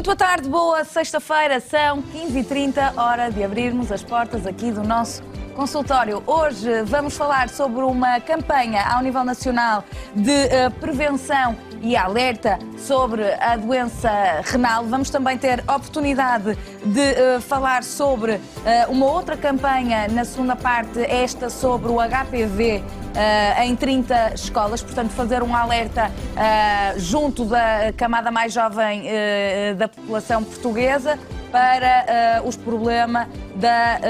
Muito boa tarde, boa sexta-feira, são 15h30, hora de abrirmos as portas aqui do nosso consultório. Hoje vamos falar sobre uma campanha ao nível nacional de prevenção e alerta sobre a doença renal. Vamos também ter oportunidade de falar sobre uma outra campanha na segunda parte, esta sobre o HPV em 30 escolas, portanto fazer um alerta junto da camada mais jovem da população portuguesa para os problemas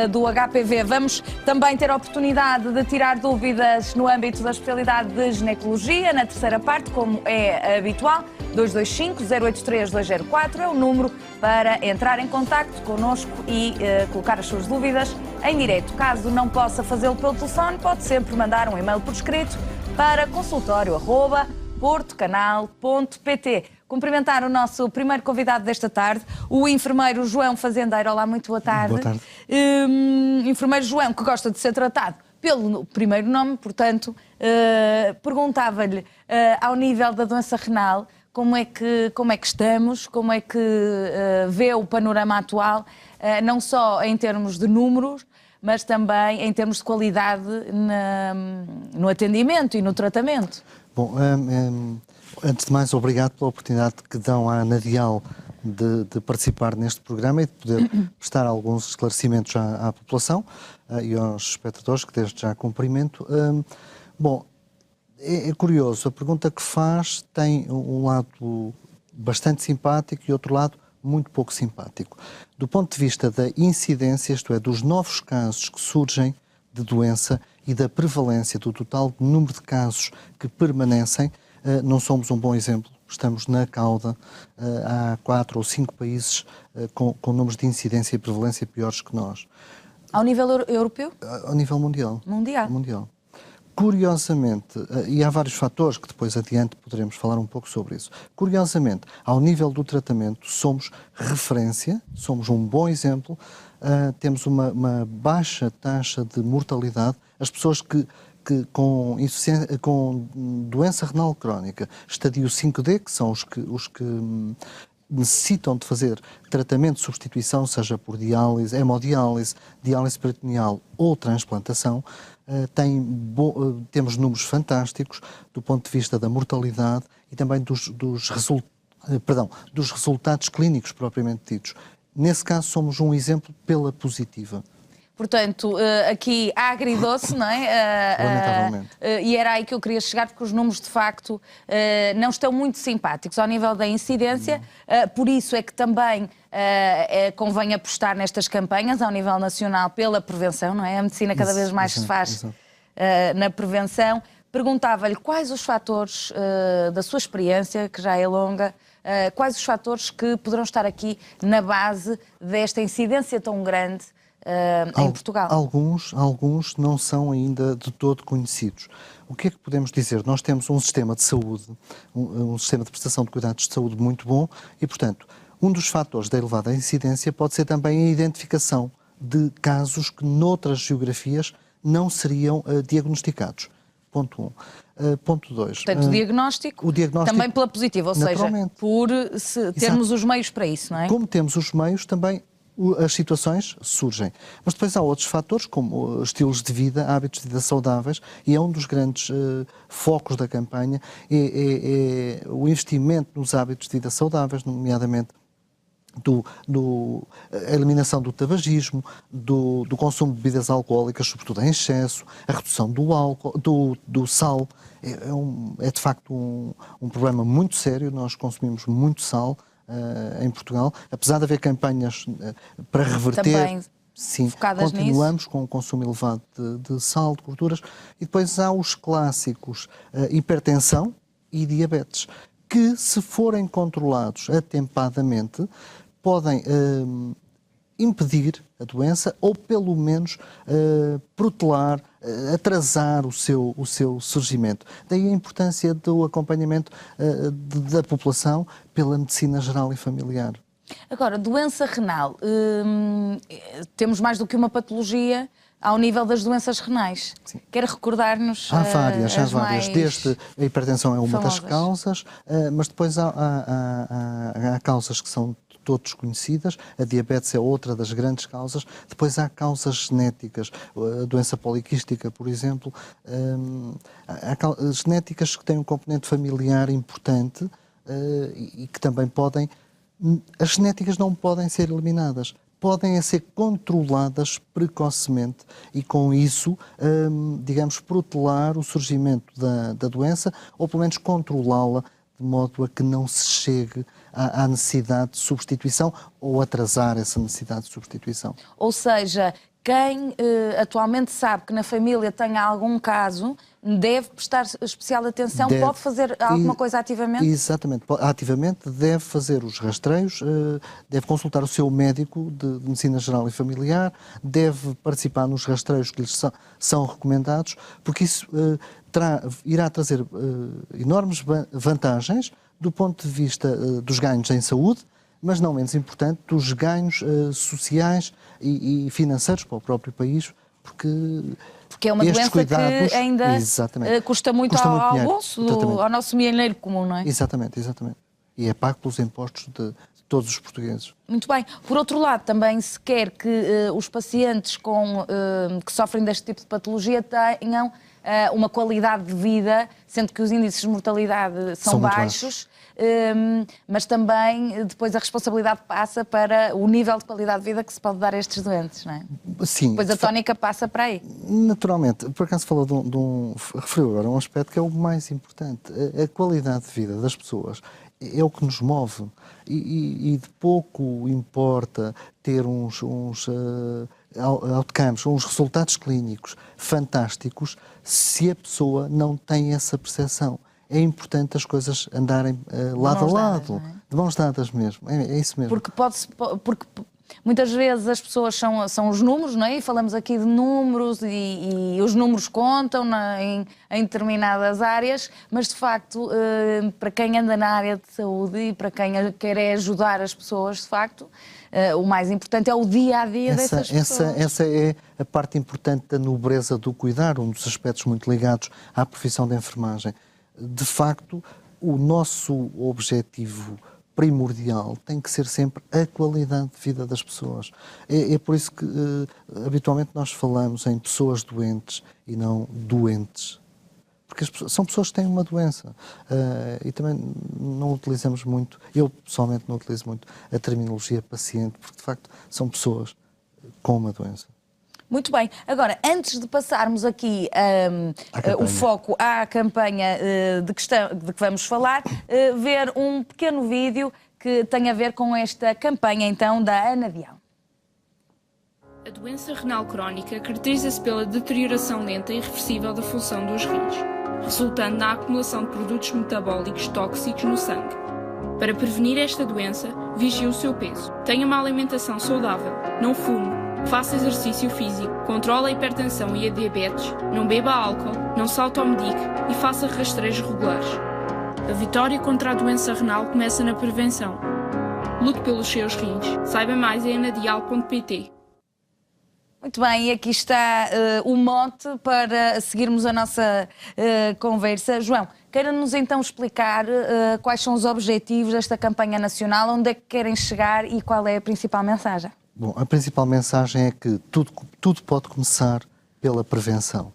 do HPV. Vamos também ter a oportunidade de tirar dúvidas no âmbito da especialidade de ginecologia, na terceira parte, como é habitual. 225-083-204 é o número para entrar em contacto connosco e colocar as suas dúvidas em direto. Caso não possa fazê-lo pelo telefone, pode sempre mandar um e-mail por escrito para consultório@portocanal.pt. Cumprimentar o nosso primeiro convidado desta tarde, o enfermeiro João Fazendeiro. Olá, muito boa tarde. Boa tarde. Enfermeiro João, que gosta de ser tratado pelo primeiro nome, portanto, perguntava-lhe, ao nível da doença renal, como é que estamos, como é que vê o panorama atual, não só em termos de números, mas também em termos de qualidade no atendimento e no tratamento. Bom, antes de mais, obrigado pela oportunidade que dão à Ana Dial de participar neste programa e de poder prestar alguns esclarecimentos à população e aos espectadores, que desde já cumprimento. Bom, é curioso, a pergunta que faz tem um lado bastante simpático e outro lado muito pouco simpático. Do ponto de vista da incidência, isto é, dos novos casos que surgem de doença e da prevalência do total número de casos que permanecem, não somos um bom exemplo. Estamos na cauda. Há 4 ou 5 países com números de incidência e prevalência piores que nós. Ao nível europeu? Ao nível mundial. Mundial. Curiosamente, e há vários fatores que depois adiante poderemos falar um pouco sobre isso, curiosamente, ao nível do tratamento somos referência, somos um bom exemplo, temos uma baixa taxa de mortalidade. As pessoas que com doença renal crónica, estadio 5D, que são os que necessitam de fazer tratamento de substituição, seja por diálise, hemodiálise, diálise peritoneal ou transplantação, temos números fantásticos do ponto de vista da mortalidade e também dos resultados clínicos propriamente ditos. Nesse caso, somos um exemplo pela positiva. Portanto, aqui há agridoce, não é? Lamentavelmente. E era aí que eu queria chegar, porque os números, de facto, não estão muito simpáticos ao nível da incidência. Por isso é que também convém apostar nestas campanhas ao nível nacional pela prevenção, não é? A medicina cada vez mais se faz na prevenção. Perguntava-lhe quais os fatores da sua experiência, que já é longa, quais os fatores que poderão estar aqui na base desta incidência tão grande em Portugal? Alguns não são ainda de todo conhecidos. O que é que podemos dizer? Nós temos um sistema de saúde, um sistema de prestação de cuidados de saúde muito bom e, portanto, um dos fatores da elevada incidência pode ser também a identificação de casos que noutras geografias não seriam diagnosticados. Ponto 1. Ponto 2. Portanto, o diagnóstico também pela positiva, ou seja, por termos os meios para isso, não é? Como temos os meios, também as situações surgem. Mas depois há outros fatores, como estilos de vida, hábitos de vida saudáveis, e é um dos grandes focos da campanha, é o investimento nos hábitos de vida saudáveis, nomeadamente a eliminação do tabagismo, do consumo de bebidas alcoólicas, sobretudo em excesso, a redução do álcool, do sal. É de facto um problema muito sério. Nós consumimos muito sal em Portugal, apesar de haver campanhas para reverter. Também sim, focadas continuamos nisso. com o consumo elevado de sal, de gorduras, e depois há os clássicos hipertensão e diabetes, que, se forem controlados atempadamente, podem impedir a doença ou, pelo menos, protelar, atrasar o seu surgimento. Daí a importância do acompanhamento da população pela medicina geral e familiar. Agora, doença renal, temos mais do que uma patologia ao nível das doenças renais. Sim. Quer recordar-nos há várias. Mais Desde a hipertensão é uma famosas. das causas, mas depois há causas que são todos conhecidas, a diabetes é outra das grandes causas. Depois há causas genéticas, a doença poliquística, por exemplo, há genéticas que têm um componente familiar importante e que também podem... As genéticas não podem ser eliminadas, podem ser controladas precocemente e, com isso, digamos, protelar o surgimento da doença ou, pelo menos, controlá-la de modo a que não se chegue à necessidade de substituição ou atrasar essa necessidade de substituição. Ou seja, quem atualmente sabe que na família tenha algum caso deve prestar especial atenção, pode fazer alguma coisa ativamente? Exatamente, ativamente deve fazer os rastreios, deve consultar o seu médico de medicina geral e familiar, deve participar nos rastreios que lhes são recomendados, porque isso irá trazer enormes vantagens do ponto de vista dos ganhos em saúde, mas não menos importante, dos ganhos sociais e financeiros para o próprio país, porque é uma doença que ainda custa muito ao bolso, ao nosso milheiro comum, não é? Exatamente. E é pago pelos impostos de todos os portugueses. Muito bem. Por outro lado, também se quer que os pacientes que sofrem deste tipo de patologia tenham uma qualidade de vida, sendo que os índices de mortalidade são baixos. Mas também depois a responsabilidade passa para o nível de qualidade de vida que se pode dar a estes doentes, não é? Sim. Depois a tónica passa para aí. Naturalmente. Por acaso falou referiu agora um aspecto que é o mais importante. A qualidade de vida das pessoas é o que nos move e de pouco importa ter uns outcomes, uns resultados clínicos fantásticos se a pessoa não tem essa percepção. É importante as coisas andarem lado a lado, de mãos dadas mesmo. É isso mesmo. Porque muitas vezes as pessoas são os números, não é? E falamos aqui de números e os números contam em determinadas áreas, mas de facto, para quem anda na área de saúde e para quem quer ajudar as pessoas, de facto, o mais importante é o dia-a-dia dessas pessoas. Essa é a parte importante da nobreza do cuidar, um dos aspectos muito ligados à profissão da enfermagem. De facto, o nosso objetivo primordial tem que ser sempre a qualidade de vida das pessoas. É por isso que habitualmente nós falamos em pessoas doentes e não doentes. Porque são pessoas que têm uma doença. E também não utilizamos muito, eu pessoalmente não utilizo muito a terminologia paciente, porque de facto são pessoas com uma doença. Muito bem. Agora, antes de passarmos aqui o foco à campanha de que vamos falar, ver um pequeno vídeo que tem a ver com esta campanha, então, da Anadial. A doença renal crónica caracteriza-se pela deterioração lenta e irreversível da função dos rins, resultando na acumulação de produtos metabólicos tóxicos no sangue. Para prevenir esta doença, vigie o seu peso. Tenha uma alimentação saudável, não fume, faça exercício físico, controle a hipertensão e a diabetes, não beba álcool, não se automedique e faça rastreios regulares. A vitória contra a doença renal começa na prevenção. Lute pelos seus rins. Saiba mais em anadial.pt. Muito bem, e aqui está o mote para seguirmos a nossa conversa. João, queira-nos então explicar quais são os objetivos desta campanha nacional, onde é que querem chegar e qual é a principal mensagem? Bom, a principal mensagem é que tudo pode começar pela prevenção.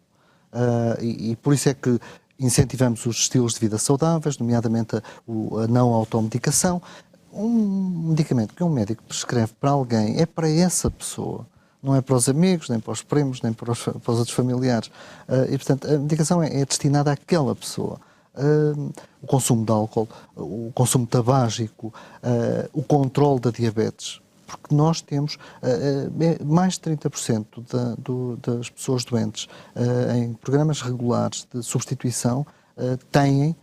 E por isso é que incentivamos os estilos de vida saudáveis, nomeadamente a não automedicação. Um medicamento que um médico prescreve para alguém é para essa pessoa. Não é para os amigos, nem para os primos, nem para os outros familiares. E, portanto, a medicação é destinada àquela pessoa. O consumo de álcool, o consumo tabágico, o controle da diabetes. Porque nós temos mais de 30% das pessoas doentes em programas regulares de substituição têm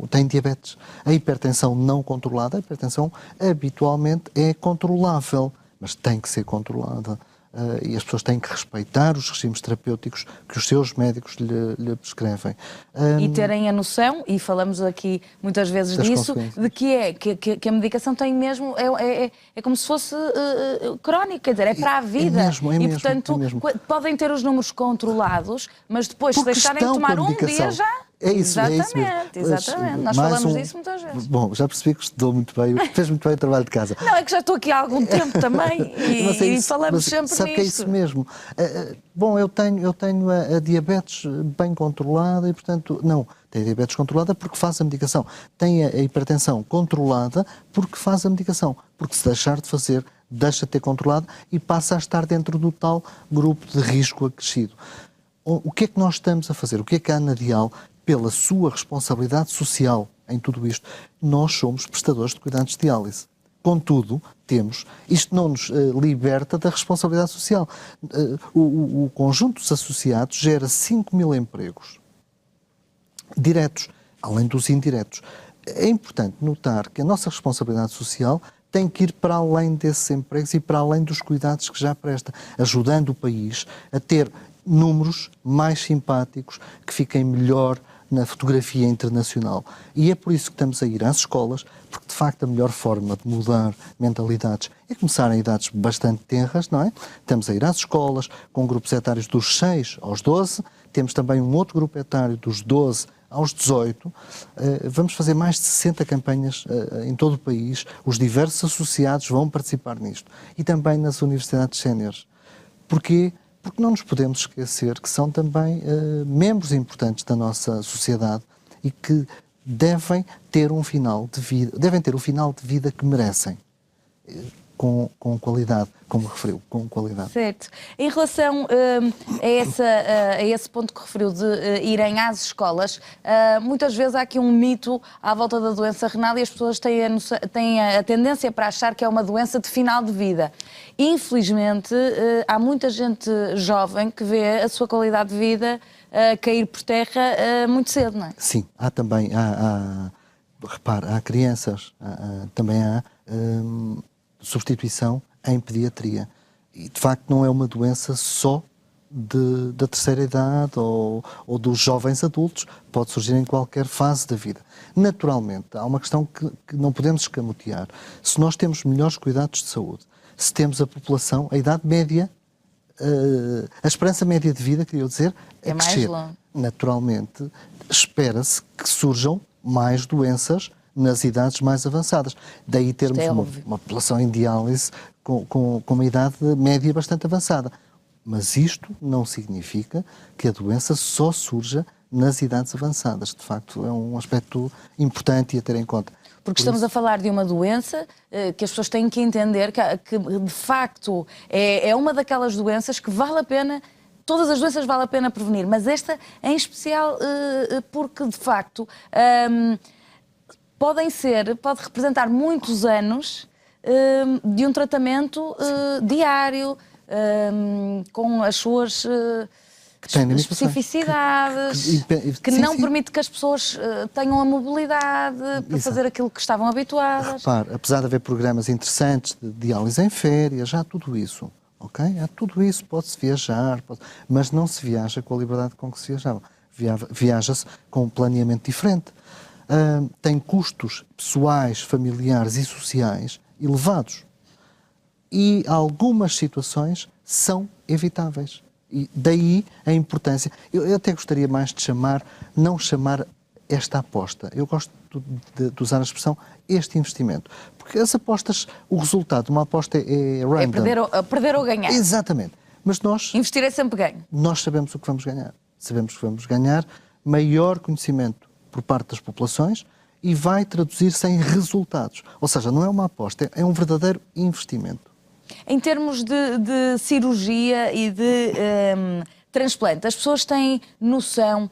têm diabetes. A hipertensão não controlada, a hipertensão habitualmente é controlável, mas tem que ser controlada. E as pessoas têm que respeitar os regimes terapêuticos que os seus médicos lhe prescrevem. E terem a noção, e falamos aqui muitas vezes disso, de que a medicação tem mesmo, é como se fosse crónica, quer dizer, é para a vida. Portanto, podem ter os números controlados, mas depois, se deixarem de tomar um dia já... É isso, exatamente. Nós falamos disso muitas vezes. horas. Bom, já percebi que estudou muito bem, fez muito bem o trabalho de casa. Não, é que já estou aqui há algum tempo também Mas é e isso, falamos mas sempre sabe nisto. que é isso mesmo. Bom, eu tenho a diabetes bem controlada e, portanto, não, tem a diabetes controlada porque faz a medicação. Tem a hipertensão controlada porque faz a medicação. Porque se deixar de fazer, deixa de ter controlado e passa a estar dentro do tal grupo de risco acrescido. O que é que nós estamos a fazer? O que é que a Anadial, pela sua responsabilidade social em tudo isto, nós somos prestadores de cuidados de diálise. Contudo, isto não nos liberta da responsabilidade social. O conjunto dos associados gera 5.000 empregos diretos, além dos indiretos. É importante notar que a nossa responsabilidade social tem que ir para além desses empregos e para além dos cuidados que já presta, ajudando o país a ter números mais simpáticos, que fiquem melhor na fotografia internacional. E é por isso que estamos a ir às escolas, porque de facto a melhor forma de mudar mentalidades é começar em idades bastante tenras, não é? Estamos a ir às escolas, com grupos etários dos 6 aos 12, temos também um outro grupo etário dos 12 aos 18, vamos fazer mais de 60 campanhas em todo o país, os diversos associados vão participar nisto. E também nas universidades séniores. Porquê? Porque não nos podemos esquecer que são também membros importantes da nossa sociedade e que devem ter um final de vida que merecem. Com qualidade, como referiu, com qualidade. Certo. Em relação a esse ponto que referiu de irem às escolas, muitas vezes há aqui um mito à volta da doença renal e as pessoas têm a tendência para achar que é uma doença de final de vida. Infelizmente, há muita gente jovem que vê a sua qualidade de vida cair por terra muito cedo, não é? Sim, há também, repare, há crianças, também há substituição em pediatria. E, de facto, não é uma doença só da terceira idade ou dos jovens adultos, pode surgir em qualquer fase da vida. Naturalmente, há uma questão que não podemos escamotear. Se nós temos melhores cuidados de saúde, se temos a população, a idade média, a esperança média de vida, queria dizer, é mais crescer. longa. Naturalmente, espera-se que surjam mais doenças nas idades mais avançadas. Daí termos uma população em diálise com uma idade média bastante avançada. Mas isto não significa que a doença só surja nas idades avançadas. De facto, é um aspecto importante a ter em conta. Porque estamos a falar de uma doença que as pessoas têm que entender que de facto é uma daquelas doenças que vale a pena. Todas as doenças vale a pena prevenir, mas esta em especial porque de facto pode representar muitos anos de um tratamento diário, com as suas especificidades, que não permite que as pessoas tenham a mobilidade para fazer aquilo que estavam habituadas. Repare, apesar de haver programas interessantes de diálise em férias, já há tudo isso, ok? Há tudo isso, pode-se viajar, mas não se viaja com a liberdade com que se viajava. Viaja-se com um planeamento diferente. Tem custos pessoais, familiares e sociais elevados. E algumas situações são evitáveis. E daí a importância. Eu até gostaria mais de não chamar esta aposta. Eu gosto de usar a expressão este investimento. Porque as apostas, o resultado de uma aposta é random. É perder ou ganhar. Exatamente. Mas nós... Investir é sempre ganho. Nós sabemos o que vamos ganhar. Sabemos que vamos ganhar maior conhecimento por parte das populações e vai traduzir-se em resultados. Ou seja, não é uma aposta, é um verdadeiro investimento. Em termos de cirurgia e de transplante, as pessoas têm noção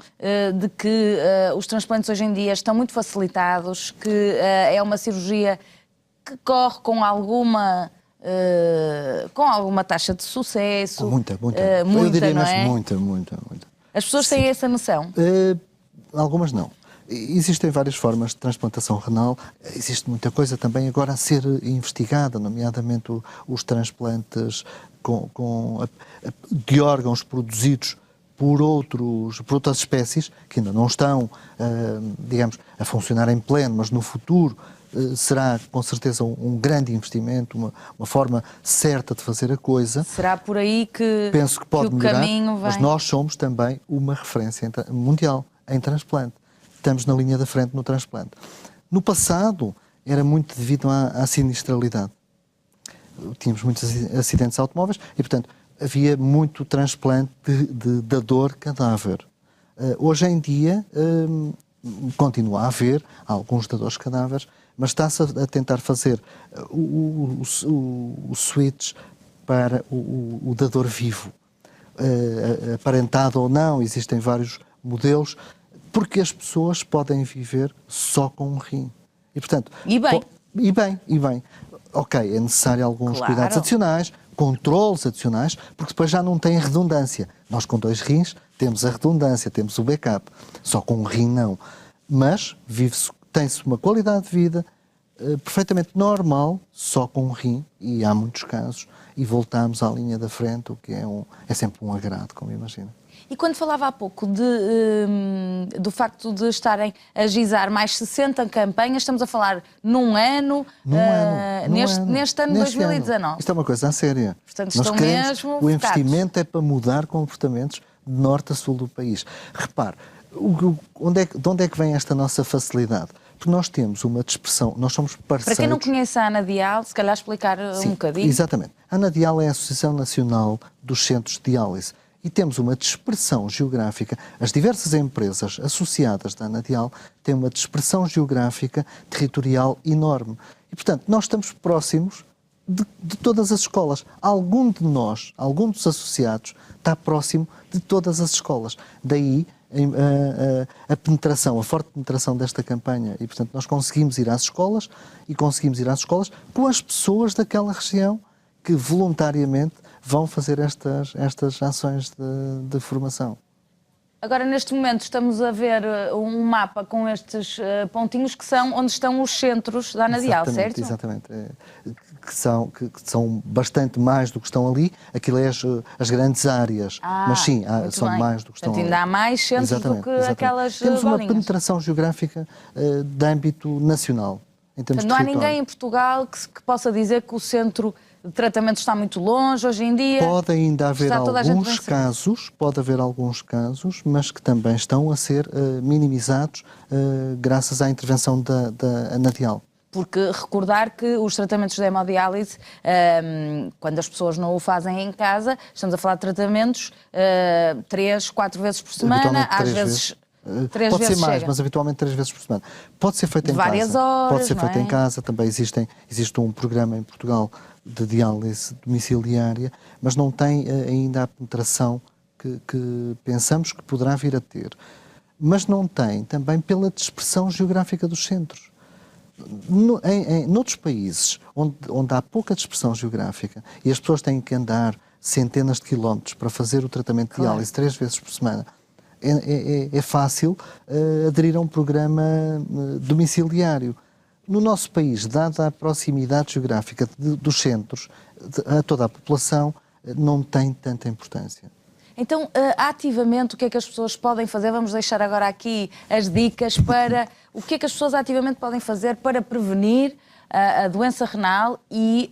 de que os transplantes hoje em dia estão muito facilitados, que é uma cirurgia que corre com alguma taxa de sucesso. Muita. Eu diria não mesmo é? muita. As pessoas têm essa noção? Algumas não. Existem várias formas de transplantação renal. Existe muita coisa também agora a ser investigada, nomeadamente os transplantes de órgãos produzidos por outras espécies que ainda não estão, digamos, a funcionar em pleno, mas no futuro será com certeza um grande investimento, uma forma certa de fazer a coisa. Será por aí que penso que pode melhorar, caminho vem. Mas nós somos também uma referência mundial em transplante. Estamos na linha da frente no transplante. No passado, era muito devido à sinistralidade. Tínhamos muitos acidentes automóveis e, portanto, havia muito transplante de dador cadáver. Hoje em dia, continua a haver alguns dadores cadáveres, mas está-se a tentar fazer o switch para o dador vivo. Aparentado ou não, existem vários modelos, porque as pessoas podem viver só com um rim. E, portanto, E bem. Ok, é necessário alguns Claro. cuidados adicionais, controles adicionais, porque depois já não tem redundância. Nós com 2 rins temos a redundância, temos o backup. Só com um rim não. Mas tem-se uma qualidade de vida perfeitamente normal, só com um rim, e há muitos casos, e voltamos à linha da frente, o que é sempre um agrado, como imagina. E quando falava há pouco do facto de estarem a gizar mais 60 campanhas, estamos a falar num ano, neste ano de 2019. Isto é uma coisa a séria. Portanto, Nós estão queremos, mesmo o focados. investimento é para mudar comportamentos de norte a sul do país. Repare, de onde é que vem esta nossa facilidade? Porque nós temos uma dispersão, nós somos parceiros... Para quem não conhece a Anadial, se calhar explicar um bocadinho. Exatamente. A Anadial é a Associação Nacional dos Centros de Diálise e temos uma dispersão geográfica. As diversas empresas associadas da Anadial têm uma dispersão geográfica territorial enorme. E, portanto, nós estamos próximos de todas as escolas. Algum de nós, algum dos associados, está próximo de todas as escolas. Daí a penetração, a forte penetração desta campanha. E, portanto, nós conseguimos ir às escolas com as pessoas daquela região que voluntariamente vão fazer estas ações de formação. Agora, neste momento, estamos a ver um mapa com estes pontinhos que são onde estão os centros da Anadial, certo? Exatamente. Que são bastante mais do que estão ali. Aquilo é as grandes áreas. Mas sim, são bem. mais do que estão Portanto, ali. ainda há mais centros do que aquelas Temos uma bolinhas. penetração geográfica de âmbito nacional. Em termos Portanto, não há de território. ninguém em Portugal que possa dizer que o centro de tratamento está muito longe hoje em dia. Pode ainda haver Está toda a gente alguns casos, mas que também estão a ser minimizados graças à intervenção da Anadial. Porque recordar que os tratamentos de hemodiálise, quando as pessoas não o fazem em casa, estamos a falar de tratamentos 3, 4 vezes por semana, Habitualmente, às vezes 3 pode vezes ser mais, chega. mas habitualmente 3 vezes por semana. Pode ser feito em Várias casa. horas, Pode ser feito não é? em casa. Também existe um programa em Portugal de diálise domiciliária, mas não tem ainda a penetração que pensamos que poderá vir a ter. Mas não tem também pela dispersão geográfica dos centros. Noutros países onde há pouca dispersão geográfica e as pessoas têm que andar centenas de quilómetros para fazer o tratamento de diálise 3 vezes por semana, é fácil aderir a um programa domiciliário. No nosso país, dada a proximidade geográfica dos centros, a toda a população, não tem tanta importância. Então, ativamente, o que é que as pessoas podem fazer? Vamos deixar agora aqui as dicas para o que é que as pessoas ativamente podem fazer para prevenir a doença renal e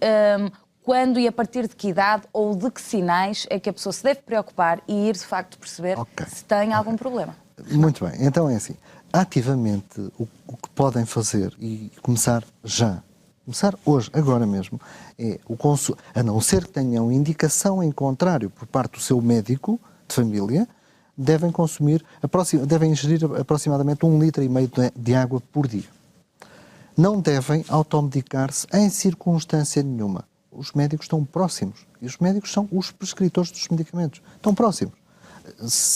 quando e a partir de que idade ou de que sinais é que a pessoa se deve preocupar e ir, de facto, perceber se tem algum problema. Muito bem, então é assim. Ativamente, o que podem fazer e começar hoje, agora mesmo, é o consumo, a não ser que tenham indicação em contrário por parte do seu médico de família, devem ingerir aproximadamente 1,5 litro de água por dia. Não devem automedicar-se em circunstância nenhuma. Os médicos estão próximos e os médicos são os prescritores dos medicamentos. Estão próximos.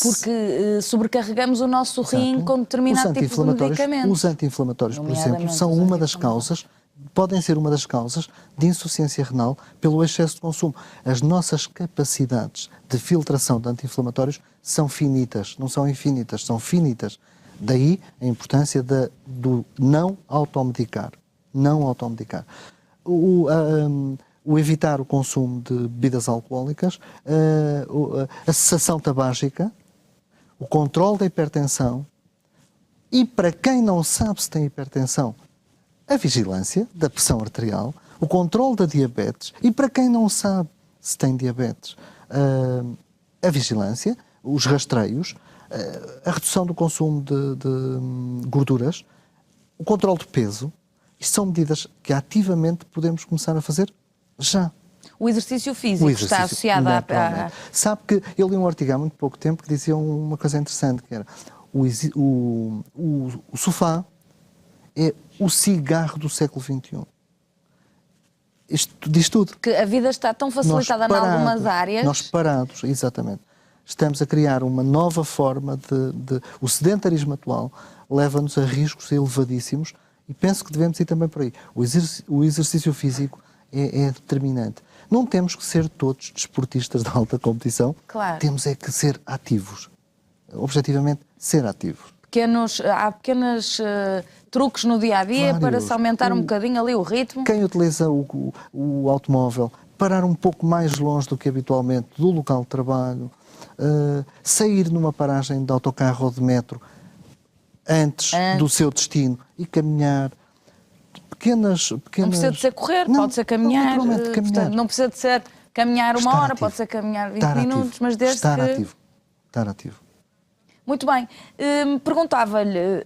Porque sobrecarregamos o nosso rim com determinado tipo de medicamentos. Os anti-inflamatórios, por exemplo, são uma das causas, podem ser uma das causas de insuficiência renal pelo excesso de consumo. As nossas capacidades de filtração de anti-inflamatórios são finitas, não são infinitas, são finitas. Daí a importância do não automedicar. Não automedicar. O evitar o consumo de bebidas alcoólicas, a cessação tabágica, o controle da hipertensão e, para quem não sabe se tem hipertensão, a vigilância da pressão arterial, o controle da diabetes e, para quem não sabe se tem diabetes, a vigilância, os rastreios, a redução do consumo de gorduras, O controle do peso, isto são medidas que ativamente podemos começar a fazer já. O exercício físico está associado à... Sabe que eu li um artigo há muito pouco tempo que dizia uma coisa interessante, que era o sofá é o cigarro do século XXI. Isto diz tudo. Que a vida está tão facilitada em algumas áreas. Nós parados, exatamente. Estamos a criar uma nova forma o sedentarismo atual leva-nos a riscos elevadíssimos e penso que devemos ir também por aí. O exercício físico é determinante. Não temos que ser todos desportistas de alta competição. Claro. Temos é que ser ativos. Objetivamente, ser ativos. Há pequenos truques no dia-a-dia para se aumentar um bocadinho ali o ritmo. Quem utiliza o automóvel, parar um pouco mais longe do que habitualmente do local de trabalho, sair numa paragem de autocarro ou de metro antes do seu destino e caminhar. Não precisa de ser correr, pode ser caminhar. Não precisa de ser caminhar uma hora, pode ser caminhar 20 minutos, mas desde estar que... ativo. Estar ativo. Muito bem. Perguntava-lhe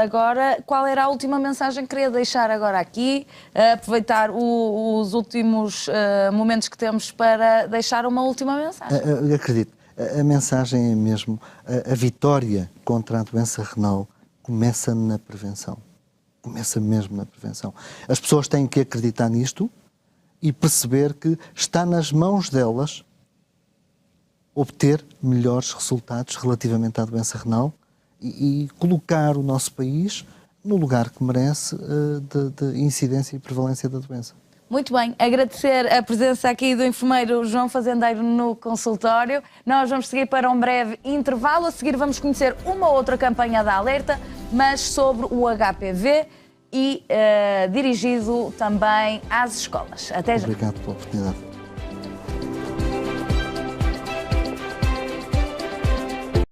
agora qual era a última mensagem que queria deixar agora aqui, aproveitar os últimos momentos que temos para deixar uma última mensagem. Acredito, a mensagem é mesmo, a vitória contra a doença renal começa na prevenção. Começa mesmo na prevenção. As pessoas têm que acreditar nisto e perceber que está nas mãos delas obter melhores resultados relativamente à doença renal e colocar o nosso país no lugar que merece de incidência e prevalência da doença. Muito bem, agradecer a presença aqui do enfermeiro João Fazendeiro no consultório. Nós vamos seguir para um breve intervalo. A seguir vamos conhecer uma outra campanha da Alerta, mas sobre o HPV e dirigido também às escolas. Até já. Obrigado pela oportunidade.